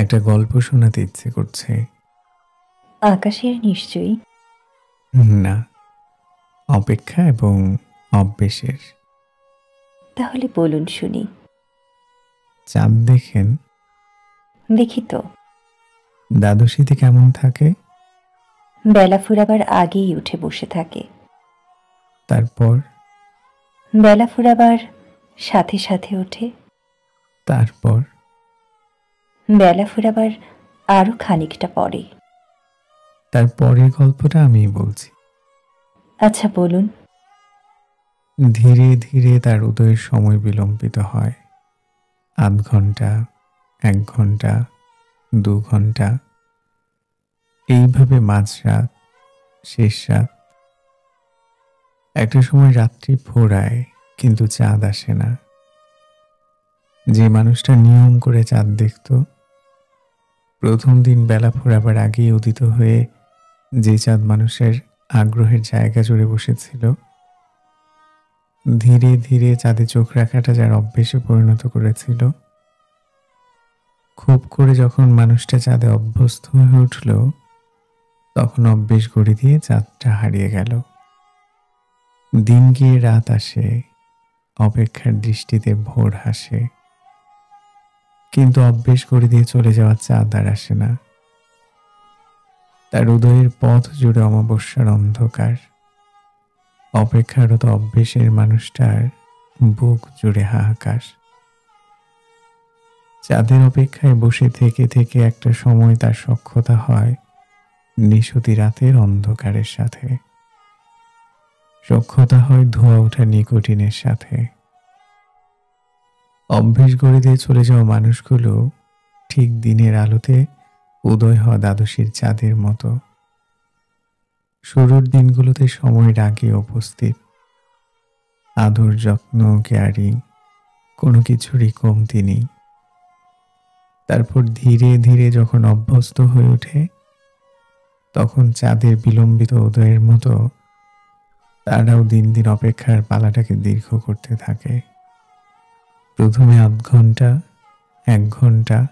একটা গল্প শোনাতে ইচ্ছে করছে। আকাশের নিশ্চয়ই। না, অপেক্ষা এবং অভ্যেসের। তাহলে বলুন শুনি। চাঁদ দেখেন? দেখি তো। দ্বাদশীতে কেমন থাকে? বেলা ফুরাবার আগেই উঠে বসে থাকে। তারপর? বেলা ফুরাবার সাথে সাথে ওঠে। তারপর? বেলা ফুরাবার আরো খানিকটা পরে। তারপরের গল্পটা আমিই বলছি। আচ্ছা বলুন। ধীরে ধীরে তার উদয়ের সময় বিলম্বিত হয়। ০.৫ ঘন্টা, ১ ঘন্টা, ২ ঘন্টা, এইভাবে মাঝরাত, শেষ রাত। একটা সময় রাত্রি ফোরায়, কিন্তু চাঁদ আসে না। যে মানুষটা নিয়ম করে চাঁদ দেখত, প্রথম দিন বেলা ফোরাবার আগেই উদিত হয়ে যে চাঁদ মানুষের আগ্রহের জায়গা জুড়ে বসেছিল, ধীরে ধীরে চাঁদে চোখ রাখাটা যার অভ্যেসে পরিণত করেছিল, খুব করে যখন মানুষটা চাঁদে অভ্যস্ত হয়ে উঠল, তখন অভ্যেস গড়ি দিয়ে চাঁদটা হারিয়ে গেল। দিন গিয়ে রাত আসে, অপেক্ষার দৃষ্টিতে ভোর হাসে, কিন্তু অভ্যেস গড়ি দিয়ে চলে যাওয়া চাঁদ আর আসে না। তার উদয়ের পথ জুড়ে অমাবস্যার অন্ধকার। অপেক্ষারত অভ্যেসের মানুষটার বুক জুড়ে হাহাকার। চাঁদের অপেক্ষায় বসে থেকে থেকে একটা সময় তার সখ্যতা হয় নিশতি রাতের অন্ধকারের সাথে। সখ্যতা হয় ধোঁয়া ওঠা নিকোটিনের সাথে। অভ্যেস গড়ে দিয়ে চলে যাওয়া মানুষগুলো ঠিক দিনের আলোতে উদয় হওয়া দ্বাদশীর চাঁদের মতো। শুরুর দিনগুলোতে সময়ের আগে উপস্থিত, আদর যত্ন কেয়ারিং, কোনো কিছুরই কমতি নেই। তারপর ধীরে ধীরে যখন অভ্যস্ত হয়ে ওঠে, তখন চাঁদের বিলম্বিত উদয়ের মতো তারাও দিন দিন অপেক্ষার পালাটাকে দীর্ঘ করতে থাকে। প্রথমে ০.৫ ঘন্টা, ১ ঘন্টা,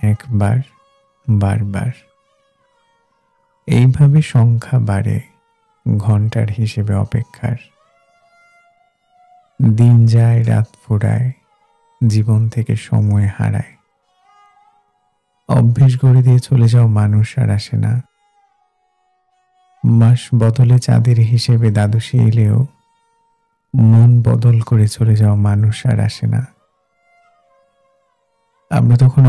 একবার, বারবার, এইভাবে সংখ্যা বাড়ে ঘন্টার হিসেবে অপেক্ষার। দিন যায়, রাত ফুরায়, জীবন থেকে সময় হারায়। অভ্যেস গড়ে দিয়ে চলে যাওয়া মানুষ আর আসে না। মাস বদলে চাঁদের হিসেবে দ্বাদশী এলেও মন বদল করে চলে যাওয়া মানুষ আর আসে না। আমরা তখন